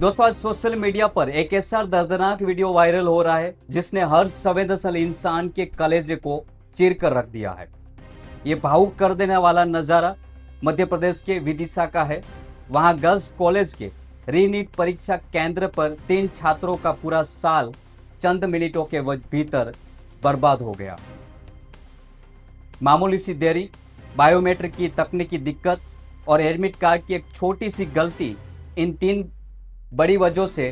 दोस्तों, आज social media पर एक ऐसा दर्दनाक वीडियो वायरल हो रहा है जिसने हर संवेदनशील इंसान के कलेजे को चीर कर रख दिया है। ये भावुक कर देने वाला नजारा मध्य प्रदेश के विदिशा का है। वहां गर्ल्स कॉलेज के रीनीट परीक्षा केंद्र पर 3 छात्रों का पूरा साल चंद मिनटों के भीतर बर्बाद हो गया। मामूली सी देरी, बायोमेट्रिक की तकनीकी दिक्कत और एडमिट कार्ड की एक छोटी सी गलती, इन 3 बड़ी वजहों से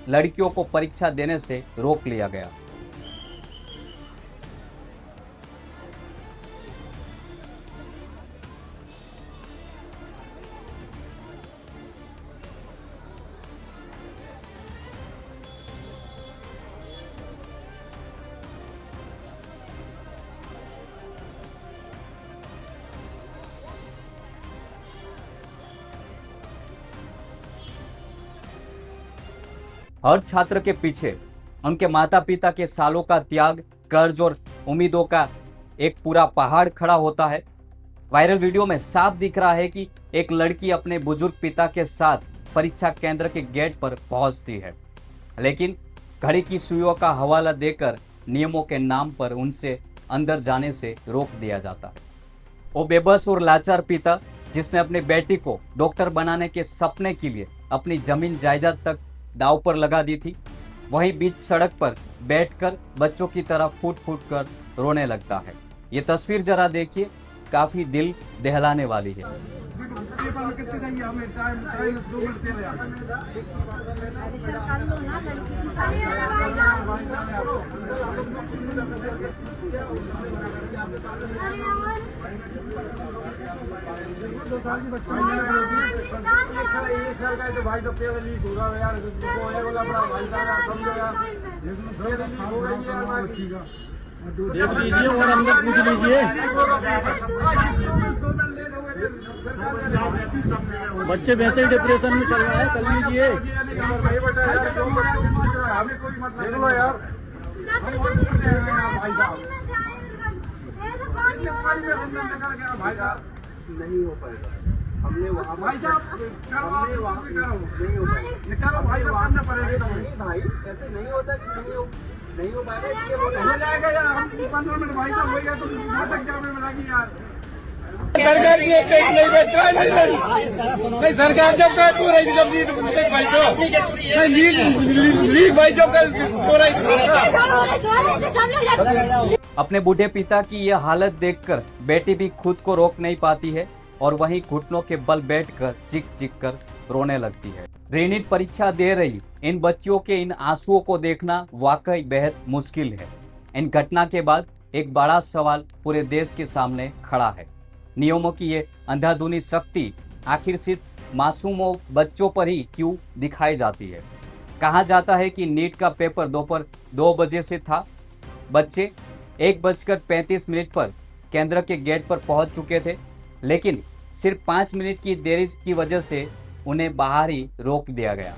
लड़कियों को परीक्षा देने से रोक लिया गया। हर छात्र के पीछे उनके माता पिता के सालों का त्याग, कर्ज और उम्मीदों का एक पूरा पहाड़ खड़ा होता है। वायरल वीडियो में साफ दिख रहा है कि एक लड़की अपने बुजुर्ग पिता के साथ परीक्षा केंद्र के गेट पर पहुंचती है, लेकिन घड़ी की सुइयों का हवाला देकर नियमों के नाम पर उनसे अंदर जाने से रोक दिया जाता है। वो बेबस और लाचार पिता, जिसने अपनी बेटी को डॉक्टर बनाने के सपने के लिए अपनी जमीन जायदाद तक दांव पर लगा दी थी, वहीं बीच सड़क पर बैठकर बच्चों की तरह फूट फूट कर रोने लगता है। ये तस्वीर जरा देखिए, काफी दिल दहलाने वाली है। भाई तो पेपर लीक होगा यार, देख लीजिए और हमने पूछ लीजिए। बच्चे वैसे ही डिप्रेशन में चल रहा है, कर लीजिए। नहीं हो पाएगा, हमने वहाँ भाई साहब नहीं हो निकालो भाई, मानना पड़ेगा भाई, ऐसे नहीं होता कि नहीं हो पाएगा, इसलिए हो जाएगा यार। हम 15 मिनट भाई साहब हो गया तो नाटक क्या में लगी यार। सरकार की एक नहीं बचा नहीं, सरकार जब कर पूरा जब भाई तो लीक भाई जब कर अपने बूढ़े पिता की यह हालत देखकर बेटी भी खुद को रोक नहीं पाती है और वहीं घुटनों के बल बैठकर चिक चिक कर रोने लगती है। रीनीट परीक्षा दे रही इन बच्चियों के इन आंसुओं को देखना वाकई बेहद मुश्किल है। इन घटना के बाद एक बड़ा सवाल पूरे देश के सामने खड़ा है। नियमों की ये अंधाधुनी सख्ती आखिर सिर्फ मासूमों बच्चों पर ही क्यों दिखाई जाती है? कहा जाता है कि नीट का पेपर दोपहर 2 बजे से था। बच्चे 1:35 पर केंद्र के गेट पर पहुंच चुके थे, लेकिन सिर्फ 5 मिनट की देरी की वजह से उन्हें बाहर ही रोक दिया गया।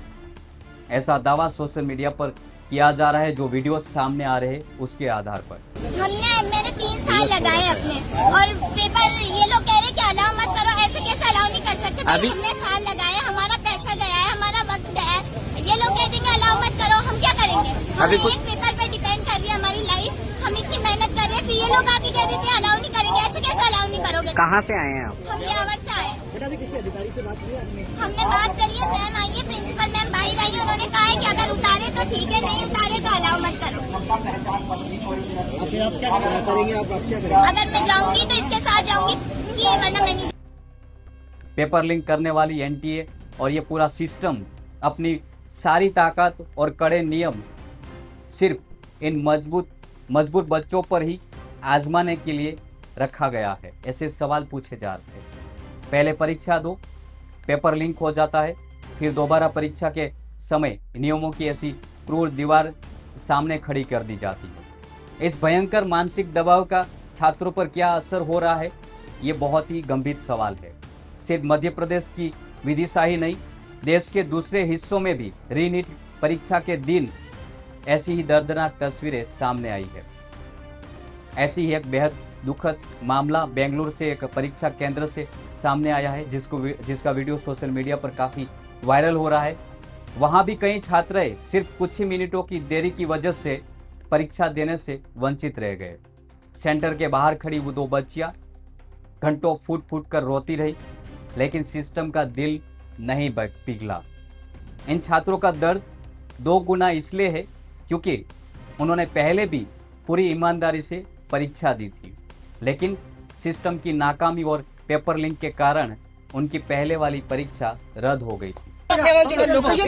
ऐसा दावा सोशल मीडिया पर किया जा रहा है, जो वीडियो सामने आ रहे हैं उसके आधार पर। मैंने 3 साल लगाए अपने, और पेपर ये लोग कह रहे कि अलाउ मत करो, ऐसे कैसे अलाउ नहीं कर सकते? हमने साल लगाए, हमारा पैसा गया है, हमारा वक्त गया है, ये लोग कह देंगे अलाउ मत करो, हम क्या करेंगे? हमें एक पेपर पे डिपेंड कर रही है हमारी लाइफ, हम इतनी मेहनत कर रहे हैं, फिर ये लोग आके कह देते हैं अलाउ नहीं करेंगे, ऐसे कैसे अलाउ नहीं करोगे? कहाँ से आए हैं आप? हम ब्यावर से आए। किसी अधिकारी से बात की आपने? हमने बात करी है, मैम आई है, प्रिंसिपल मैम बाहर आई है, उन्होंने कहा है कि अगर उतारे तो ठीक है, नहीं उतारे तो अलाउ मत करो। आप क्या करेंगे? आप क्या करेंगे? अगर मैं जाऊंगी तो इसके साथ जाऊंगी, वरना मैं नहीं। पेपर लीक करने वाली एनटीए और ये पूरा सिस्टम अपनी सारी ताकत और कड़े नियम सिर्फ इन मजबूत बच्चों पर ही आजमाने के लिए रखा गया है। ऐसे सवाल पूछे जा रहे हैं। पहले परीक्षा दो, पेपर लीक हो जाता है, फिर दोबारा परीक्षा के समय नियमों की ऐसी क्रूर दीवार सामने खड़ी कर दी जाती है। इस भयंकर मानसिक दबाव का छात्रों पर क्या असर हो रहा है, ये बहुत ही गंभीर सवाल है। सिर्फ मध्य प्रदेश की विदिशा ही नहीं, देश के दूसरे हिस्सों में भी रीनीट परीक्षा के दिन ऐसी ही दर्दनाक तस्वीरें सामने आई है। ऐसी ही एक बेहद दुखद मामला बेंगलुरु से एक परीक्षा केंद्र से सामने आया है, जिसका वीडियो सोशल मीडिया पर काफ़ी वायरल हो रहा है। वहां भी कई छात्राएं सिर्फ कुछ ही मिनटों की देरी की वजह से परीक्षा देने से वंचित रह गए। सेंटर के बाहर खड़ी वो दो बच्चियां घंटों फूट फूट कर रोती रही, लेकिन सिस्टम का दिल नहीं पिघला। इन छात्रों का दर्द दो गुना इसलिए है क्योंकि उन्होंने पहले भी पूरी ईमानदारी से परीक्षा दी थी, लेकिन सिस्टम की नाकामी और पेपर लिंक के कारण उनकी पहले वाली परीक्षा रद्द हो गई थी। లొకేషన్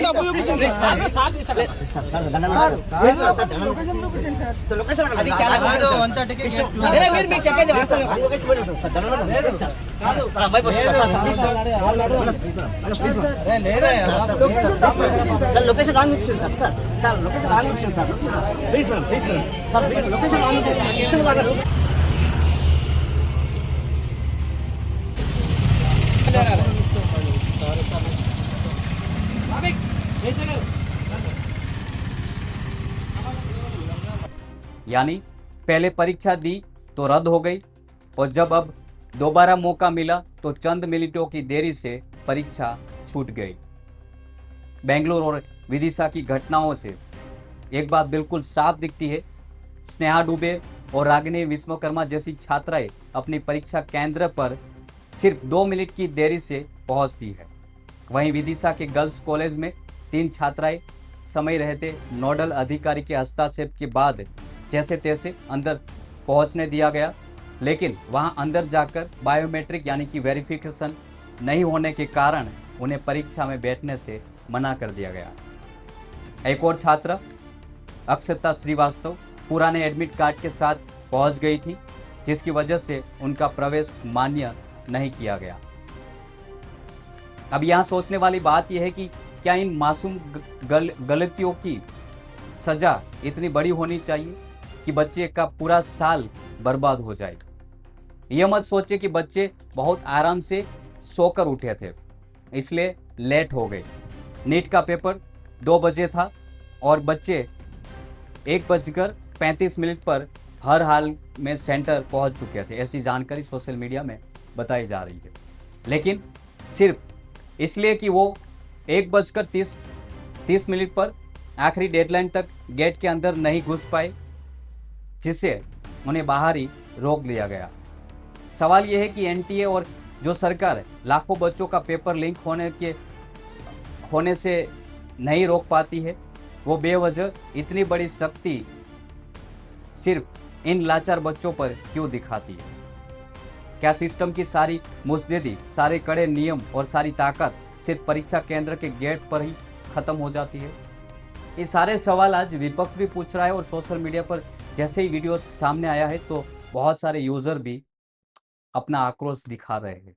రాంగ్ ఇచ్చారు సార్ సార్ లొకేషన్ రాంగ్ ఇచ్చారు sir please madam sir please location wrong ఇచ్చారు यानी पहले परीक्षा दी तो रद्द हो गई और जब अब दोबारा मौका मिला तो चंद मिनटों की देरी से परीक्षा छूट गई। बेंगलुरु और विदिशा की घटनाओं से एक बात बिल्कुल साफ दिखती है, स्नेहा डुबे और रागिनी विश्वकर्मा जैसी छात्राएं अपनी परीक्षा केंद्र पर सिर्फ 2 मिनट की देरी से पहुंचती है। वहीं विदिशा के गर्ल्स कॉलेज में 3 छात्राएं समय रहते नोडल अधिकारी के हस्तक्षेप के बाद जैसे तैसे अंदर पहुंचने दिया गया, लेकिन वहां अंदर जाकर बायोमेट्रिक यानी कि वेरिफिकेशन नहीं होने के कारण उन्हें परीक्षा में बैठने से मना कर दिया गया। एक और छात्रा अक्षता श्रीवास्तव पुराने एडमिट कार्ड के साथ पहुंच गई थी, जिसकी वजह से उनका प्रवेश मान्य नहीं किया गया। अब यहाँ सोचने वाली बात यह है कि क्या इन मासूम गलतियों की सजा इतनी बड़ी होनी चाहिए कि बच्चे का पूरा साल बर्बाद हो जाए। यह मत सोचे कि बच्चे बहुत आराम से सोकर उठे थे इसलिए लेट हो गए। नीट का पेपर 2 बजे था और बच्चे 1:35 पर हर हाल में सेंटर पहुंच चुके थे, ऐसी जानकारी सोशल मीडिया में बताई जा रही है। लेकिन सिर्फ इसलिए कि वो 1:30 पर आखिरी डेडलाइन तक गेट के अंदर नहीं घुस पाए, जिससे उन्हें बाहर ही रोक लिया गया। सवाल यह है कि एनटीए और जो सरकार लाखों बच्चों का पेपर लीक होने से नहीं रोक पाती है, वो बेवजह इतनी बड़ी सख्ती सिर्फ इन लाचार बच्चों पर क्यों दिखाती है? क्या सिस्टम की सारी मुस्तैदी, सारे कड़े नियम और सारी ताकत सिर्फ परीक्षा केंद्र के गेट पर ही खत्म हो जाती है? ये सारे सवाल आज विपक्ष भी पूछ रहा है और सोशल मीडिया पर जैसे ही वीडियो सामने आया है तो बहुत सारे यूजर भी अपना आक्रोश दिखा रहे हैं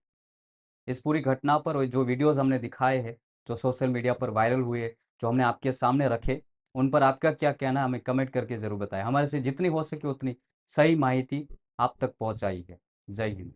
इस पूरी घटना पर। और जो वीडियोस हमने दिखाए हैं, जो सोशल मीडिया पर वायरल हुए, जो हमने आपके सामने रखे, उन पर आपका क्या कहना है हमें कमेंट करके जरूर बताएं। हमारे से जितनी हो सके उतनी सही माहिती आप तक पहुंचाई है। जय हिंद।